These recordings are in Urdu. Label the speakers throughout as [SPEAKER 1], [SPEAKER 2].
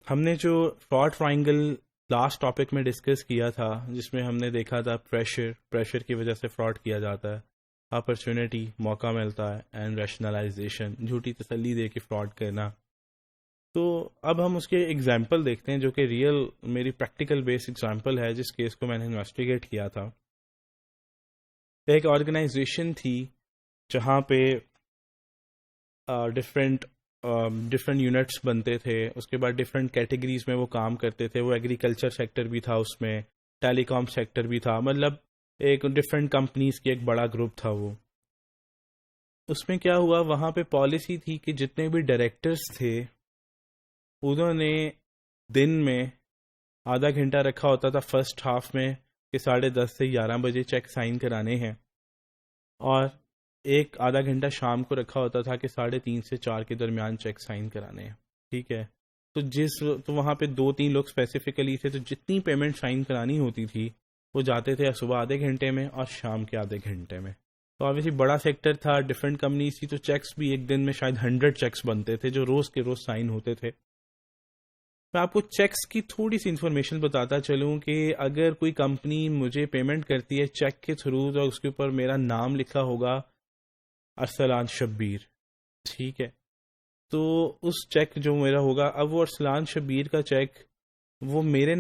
[SPEAKER 1] ہم نے جو فراڈ ٹرائنگل لاسٹ ٹاپک میں ڈسکس کیا تھا، جس میں ہم نے دیکھا تھا پریشر کی وجہ سے فراڈ کیا جاتا ہے، اپرچونٹی موقع ملتا ہے، اینڈ ریشنلائزیشن جھوٹی تسلی دے کے فراڈ کرنا. تو اب ہم اس کے ایگزامپل دیکھتے ہیں جو کہ ریئل میری پریکٹیکل بیس ایگزامپل ہے جس کیس کو میں نے انویسٹیگیٹ کیا تھا. ایک آرگنائزیشن تھی جہاں پہ ڈفرینٹ یونٹس بنتے تھے، اس کے بعد ڈفرینٹ کیٹیگریز میں وہ کام کرتے تھے. وہ ایگریکلچر سیکٹر بھی تھا، اس میں ٹیلی کام سیکٹر بھی تھا، مطلب ایک ڈفرینٹ کمپنیز کی ایک بڑا گروپ تھا. وہ اس میں کیا ہوا، وہاں پہ پالیسی تھی کہ جتنے بھی ڈائریکٹرز تھے انہوں نے دن میں آدھا گھنٹہ رکھا ہوتا تھا فرسٹ ہاف میں کہ 10:30 سے 11 بجے چیک سائن کرانے ہیں، اور ایک آدھا گھنٹہ شام کو رکھا ہوتا تھا کہ 3:30 سے 4 کے درمیان چیک سائن کرانے ہیں. ٹھیک ہے، تو وہاں پہ 2-3 لوگ اسپیسیفکلی تھے، تو جتنی پیمنٹ سائن کرانی ہوتی تھی وہ جاتے تھے صبح آدھے گھنٹے میں اور شام کے آدھے گھنٹے میں. تو آبویسلی بڑا سیکٹر تھا، ڈفرینٹ کمپنیز تھی، تو چیکس بھی ایک دن میں شاید 100 چیکس بنتے تھے جو روز کے روز سائن ہوتے تھے. میں آپ کو چیکس کی تھوڑی سی انفارمیشن بتاتا چلوں کہ اگر کوئی کمپنی مجھے پیمنٹ کرتی ہے چیک کے تھرو تو اس کے اوپر میرا نام لکھا ہوگا ارسلان شبیر. ٹھیک ہے، تو اس چیک جو میرا ہوگا، اب وہ ارسلان شبیر کا چیک، وہ میرے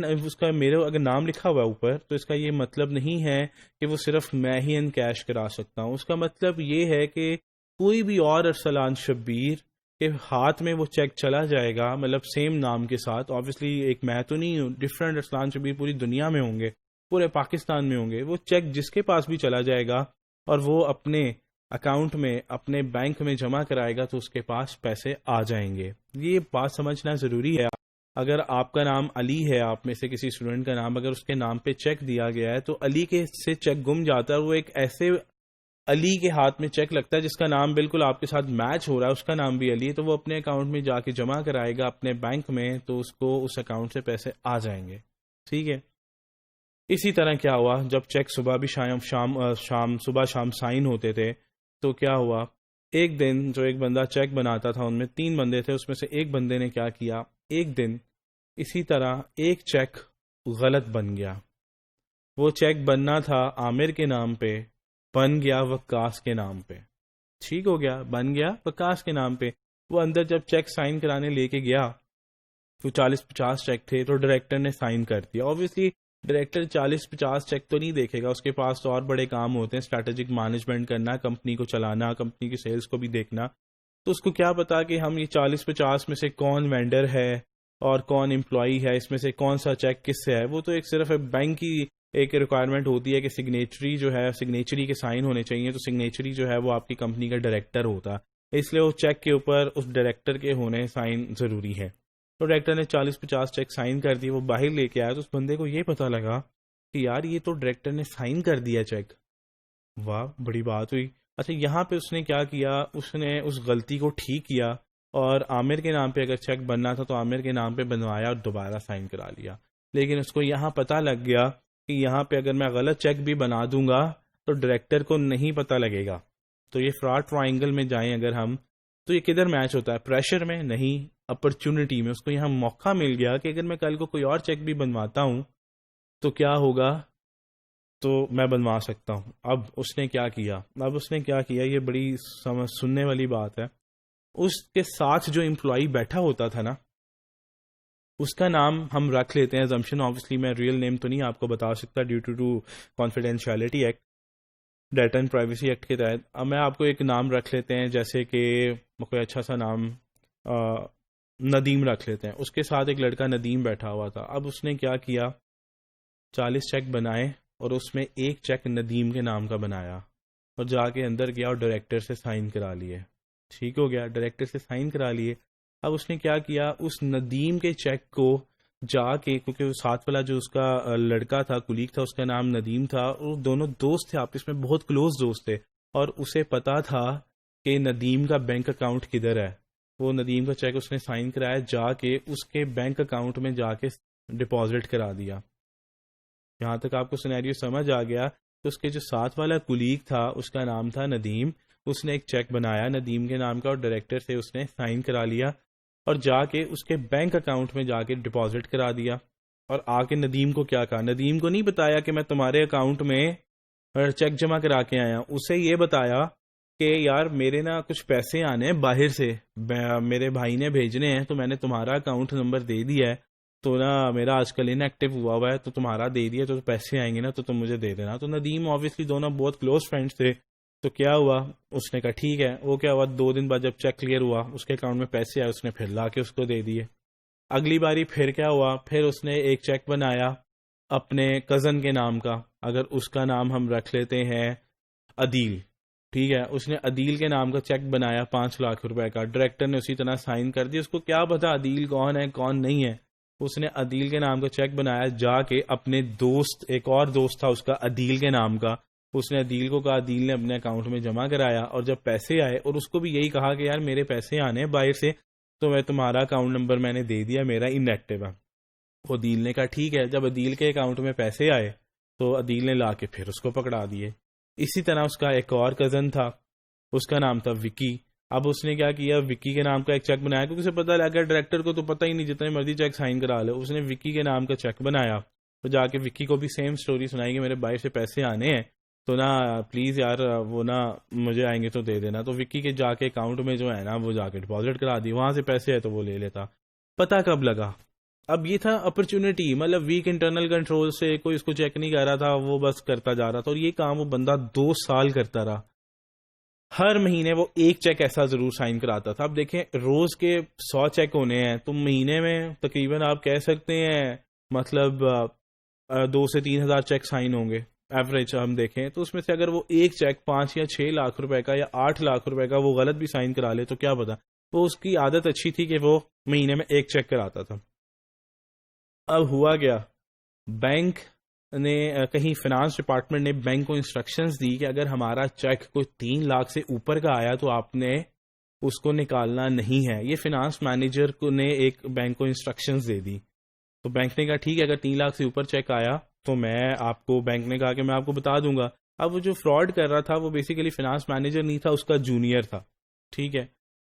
[SPEAKER 1] اگر نام لکھا ہوا اوپر تو اس کا یہ مطلب نہیں ہے کہ وہ صرف میں ہی ان کیش کرا سکتا ہوں. اس کا مطلب یہ ہے کہ کوئی بھی اور ارسلان شبیر کے ہاتھ میں وہ چیک چلا جائے گا، مطلب سیم نام کے ساتھ. آبویسلی ایک میں تو نہیں ہوں، ڈفرینٹ ارسلان شبیر پوری دنیا میں ہوں گے، پورے پاکستان میں ہوں گے. وہ چیک جس کے پاس بھی چلا جائے گا اور وہ اپنے اکاؤنٹ میں اپنے بینک میں جمع کرائے گا تو اس کے پاس پیسے آ جائیں گے. یہ بات سمجھنا ضروری ہے. اگر آپ کا نام علی ہے، آپ میں سے کسی اسٹوڈنٹ کا نام اگر اس کے نام پہ چیک دیا گیا ہے تو علی کے سے چیک گم جاتا ہے، وہ ایک ایسے علی کے ہاتھ میں چیک لگتا ہے جس کا نام بالکل آپ کے ساتھ میچ ہو رہا ہے، اس کا نام بھی علی، تو وہ اپنے اکاؤنٹ میں جا کے جمع کرائے گا اپنے بینک میں، تو اس کو اس اکاؤنٹ سے پیسے آ جائیں گے. ٹھیک ہے، اسی طرح کیا ہوا، جب چیک صبح بھی صبح شام سائن ہوتے تھے تو کیا ہوا، ایک دن جو ایک بندہ چیک بناتا تھا، ان میں 3 بندے تھے، اس میں سے ایک بندے نے کیا کیا، ایک دن اسی طرح ایک چیک غلط بن گیا. وہ چیک بننا تھا عامر کے نام پہ، بن گیا وقاص کے نام پہ. ٹھیک ہو گیا، بن گیا وقاص کے نام پہ. وہ اندر جب چیک سائن کرانے لے کے گیا تو 40-50 چیک تھے، تو ڈائریکٹر نے سائن کر دیا. اوبویسلی ڈائریکٹر 40-50 چیک تو نہیں دیکھے گا، اس کے پاس تو اور بڑے کام ہوتے ہیں، اسٹریٹجک مینجمنٹ کرنا، کمپنی کو چلانا، کمپنی کی سیلز کو بھی دیکھنا. تو اس کو کیا پتا کہ ہم یہ 40-50 میں سے کون وینڈر ہے اور کون امپلائی ہے، اس میں سے کون سا چیک کس سے ہے. وہ تو ایک صرف بینک کی ایک ریکوائرمنٹ ہوتی ہے کہ سگنیچری جو ہے، سگنیچری کے سائن ہونے چاہیے، تو سگنیچری جو ہے وہ آپ کی کمپنی کا ڈائریکٹر ہوتا، اس لیے وہ چیک کے اوپر اس ڈائریکٹر کے ہونے سائن ضروری ہے. تو ڈائریکٹر نے 40-50 چیک سائن کر دی. وہ باہر لے کے آیا تو اس بندے کو یہ پتا لگا کہ یار یہ تو ڈائریکٹر نے سائن کر دیا چیک. واہ، بڑی بات ہوئی. اچھا، یہاں پہ اس نے کیا کیا، اس نے اس غلطی کو ٹھیک کیا اور عامر کے نام پہ اگر چیک بننا تھا تو عامر کے نام پہ بنوایا اور دوبارہ سائن کرا لیا. لیکن اس کو یہاں پتا لگ گیا کہ یہاں پہ اگر میں غلط چیک بھی بنا دوں گا تو ڈائریکٹر کو نہیں پتا لگے گا. تو یہ فراڈ ٹرائنگل میں جائیں اگر ہم، تو یہ کدھر میچ ہوتا ہے، پریشر میں نہیں، اپرچونٹی میں. اس کو یہاں موقع مل گیا کہ اگر میں کل کو کوئی اور چیک بھی بنواتا ہوں تو کیا ہوگا، تو میں بنوا سکتا ہوں. اب اس نے کیا کیا، یہ بڑی سننے والی بات ہے. اس کے ساتھ جو امپلائی بیٹھا ہوتا تھا نا، اس کا نام ہم رکھ لیتے ہیں assumption. obviously میں ریئل نیم تو نہیں آپ کو بتا سکتا due to confidentiality act, data and privacy act کے تحت. اب میں آپ کو ایک نام رکھ لیتے ہیں، جیسے کہ کوئی اچھا سا نام ندیم رکھ لیتے ہیں. اس کے ساتھ ایک لڑکا ندیم بیٹھا ہوا تھا. اب اس نے کیا کیا، 40 چیک بنائے اور اس میں ایک چیک ندیم کے نام کا بنایا اور جا کے اندر گیا اور ڈائریکٹر سے سائن کرا لیے. ٹھیک ہو گیا، ڈائریکٹر سے سائن کرا لیے. اب اس نے کیا کیا، اس ندیم کے چیک کو جا کے، کیونکہ ساتھ والا جو اس کا لڑکا تھا، کولیگ تھا، اس کا نام ندیم تھا، اور دونوں دوست تھے آپس میں، بہت کلوز دوست تھے، اور اسے پتا تھا کہ ندیم کا بینک اکاؤنٹ کدھر ہے. وہ ندیم کا چیک اس نے سائن کرایا، جا کے اس کے بینک اکاؤنٹ میں جا کے ڈپازٹ کرا دیا. یہاں تک آپ کو سینیریو سمجھ آ گیا. تو اس کے جو ساتھ والا کولیگ تھا، اس کا نام تھا ندیم، اس نے ایک چیک بنایا ندیم کے نام کا اور ڈائریکٹر سے اس نے سائن کرا لیا. اور جا کے اس کے بینک اکاؤنٹ میں جا کے ڈپازٹ کرا دیا. اور آ کے ندیم کو کیا کہا, ندیم کو نہیں بتایا کہ میں تمہارے اکاؤنٹ میں چیک جمع کرا کے آیا, اسے یہ بتایا کہ یار میرے نا کچھ پیسے آنے ہیں باہر سے, میرے بھائی نے بھیجنے ہیں, تو میں نے تمہارا اکاؤنٹ نمبر دے دیا ہے, تو نا میرا آج کل ان ایکٹیو ہوا ہے, تو تمہارا دے دیا, تو پیسے آئیں گے نا تو تم مجھے دے دینا. تو ندیم آبویسلی دونوں بہت کلوز فرینڈس تھے, تو کیا ہوا, اس نے کہا ٹھیک ہے. وہ کیا ہوا, 2 دن بعد جب چیک کلیئر ہوا, اس کے اکاؤنٹ میں پیسے آئے, اس نے پھر لا کے اس کو دے دیے. اگلی باری پھر کیا ہوا, پھر اس نے ایک چیک بنایا اپنے کزن کے نام کا, اگر اس کا نام ہم رکھ لیتے ہیں عدیل, ٹھیک ہے, اس نے عدیل کے نام کا چیک بنایا 5 لاکھ روپے کا. ڈائریکٹر نے اسی طرح سائن کر دیا, اس کو کیا پتا عدیل کون ہے کون نہیں ہے. اس نے عدیل کے نام کا چیک بنایا, جا کے اپنے دوست, ایک اور دوست تھا اس کا عدیل کے نام کا, اس نے عدیل کو کہا, عدیل نے اپنے اکاؤنٹ میں جمع کرایا, اور جب پیسے آئے, اور اس کو بھی یہی کہا کہ یار میرے پیسے آنے ہیں باہر سے, تو میں تمہارا اکاؤنٹ نمبر میں نے دے دیا, میرا ان ایکٹیو ہے. عدیل نے کہا ٹھیک ہے. جب عدیل کے اکاؤنٹ میں پیسے آئے تو عدیل نے لا کے پھر اس کو پکڑا دیے. اسی طرح اس کا ایک اور کزن تھا, اس کا نام تھا وکی. اب اس نے کیا کیا, وکی کے نام کا ایک چیک بنایا, کیونکہ اسے پتا لگا ڈائریکٹر کو تو پتہ ہی نہیں, جتنے مرضی چیک سائن کرا لے. اس نے وکی کے نام کا چیک بنایا, تو جا کے وکی کو بھی سیم سٹوری سنائی کہ میرے بھائی سے پیسے آنے ہیں, تو نا پلیز یار وہ نا مجھے آئیں گے تو دے دینا. تو وکی کے جا کے اکاؤنٹ میں جو ہے نا وہ جا کے ڈپازٹ کرا دی, وہاں سے پیسے ہے تو وہ لے لیتا. پتہ کب لگا, اب یہ تھا اپرچونٹی, مطلب ویک انٹرنل کنٹرول سے کوئی اس کو چیک نہیں کر رہا تھا, وہ بس کرتا جا رہا تھا. اور یہ کام وہ بندہ 2 سال کرتا رہا, ہر مہینے وہ ایک چیک ایسا ضرور سائن کراتا تھا. اب دیکھیں روز کے 100 چیک ہونے ہیں, تو مہینے میں تقریباً آپ کہہ سکتے ہیں مطلب 2 سے 3 ہزار چیک سائن ہوں گے ایوریج ہم دیکھیں. تو اس میں سے اگر وہ ایک چیک 5 یا 6 لاکھ روپے کا یا 8 لاکھ روپے کا وہ غلط بھی سائن کرا لے, تو کیا پتا. وہ اس کی عادت اچھی تھی کہ وہ مہینے میں ایک چیک کراتا تھا. اب ہوا گیا, بینک نے کہیں فنانس ڈپارٹمنٹ نے بینک کو انسٹرکشنز دی کہ اگر ہمارا چیک کوئی 3 لاکھ سے اوپر کا آیا تو آپ نے اس کو نکالنا نہیں ہے. یہ فنانس مینیجر کو نے ایک بینک کو انسٹرکشنز دے دی. تو بینک نے کہا ٹھیک ہے, اگر 3 لاکھ سے اوپر چیک آیا تو میں آپ کو, بینک نے کہا کہ میں آپ کو بتا دوں گا. اب وہ جو فراڈ کر رہا تھا وہ بیسیکلی فنانس مینیجر نہیں تھا, اس کا جونیئر تھا, ٹھیک ہے.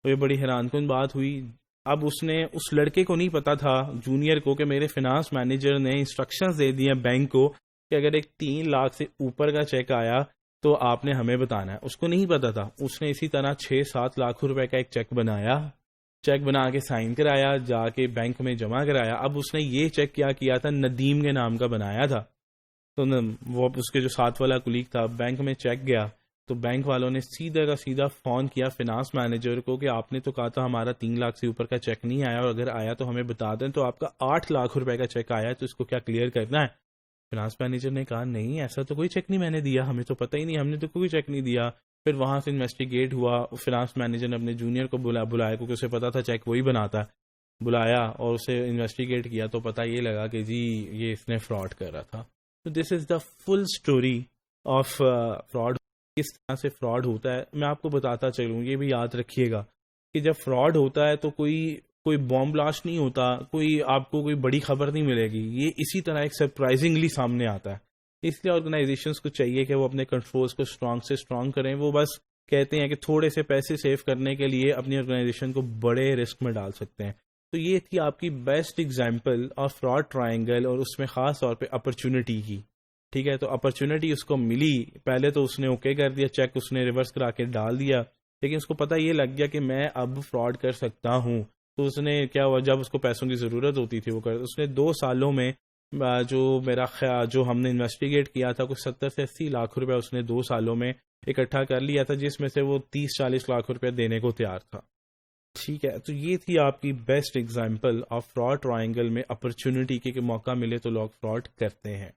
[SPEAKER 1] تو یہ بڑی حیران کن بات ہوئی. اب اس نے اس لڑکے کو نہیں پتا تھا, جونیئر کو, کہ میرے فنانس مینیجر نے انسٹرکشنز دے دی ہیں بینک کو کہ اگر ایک 3 لاکھ سے اوپر کا چیک آیا تو آپ نے ہمیں بتانا ہے. اس کو نہیں پتا تھا. اس نے اسی طرح 6-7 لاکھ روپے کا ایک چیک بنایا, چیک بنا کے سائن کرایا, جا کے بینک میں جمع کرایا. اب اس نے یہ چیک کیا تھا, ندیم کے نام کا بنایا تھا. تو وہ اس کے جو ساتھ والا کلیگ تھا, بینک میں چیک گیا تو بینک والوں نے سیدھا کا سیدھا فون کیا فنانس مینیجر کو کہ آپ نے تو کہا تھا ہمارا 3 لاکھ سے اوپر کا چیک نہیں آیا, اور اگر آیا تو ہمیں بتا دیں. تو آپ کا 8 لاکھ روپے کا چیک آیا ہے, تو اس کو کیا کلیئر کرنا ہے. فنانس مینیجر نے کہا نہیں, ایسا تو کوئی چیک نہیں میں نے دیا, ہمیں تو پتہ ہی نہیں, ہم نے تو کوئی چیک نہیں دیا. پھر وہاں سے انویسٹیگیٹ ہوا, فنانس مینیجر نے اپنے جونیئر کو بلایا کیونکہ اسے پتا تھا چیک وہی بناتا ہے, بلایا اور اسے انویسٹیگیٹ کیا تو پتہ یہ لگا کہ جی یہ اس نے فراڈ کر رہا تھا. تو دس از دا فل اسٹوری آف فراڈ. کس طرح سے فراڈ ہوتا ہے میں آپ کو بتاتا چلوں. یہ بھی یاد رکھیے گا کہ جب فراڈ ہوتا ہے تو کوئی بام بلاسٹ نہیں ہوتا, آپ کو کوئی بڑی خبر نہیں ملے گی. یہ اسی طرح ایک سرپرائزنگلی سامنے آتا ہے. اس لیے آرگنائزیشنس کو چاہیے کہ وہ اپنے کنٹرولز کو اسٹرانگ سے اسٹرانگ کریں. وہ بس کہتے ہیں کہ تھوڑے سے پیسے سیو کرنے کے لیے اپنی آرگنائزیشن کو بڑے رسک میں ڈال سکتے ہیں. تو یہ تھی آپ کی best example of fraud triangle, اور اس میں خاص طور پہ اپرچونٹی کی. ٹھیک ہے, تو اپرچونٹی اس کو ملی, پہلے تو اس نے اوکے کر دیا, چیک اس نے ریورس کرا کے ڈال دیا, لیکن اس کو پتہ یہ لگ گیا کہ میں اب فراڈ کر سکتا ہوں. تو اس نے کیا ہوا, جب اس کو پیسوں کی ضرورت ہوتی تھی وہ اس نے 2 سالوں میں جو ہم نے انویسٹیگیٹ کیا تھا کچھ 70 سے 80 لاکھ روپے اس نے 2 سالوں میں اکٹھا کر لیا تھا, جس میں سے وہ 30-40 لاکھ روپے دینے کو تیار تھا. ٹھیک ہے, تو یہ تھی آپ کی best example of fraud triangle میں اپرچونٹی کے موقع ملے تو لوگ فراڈ کرتے ہیں.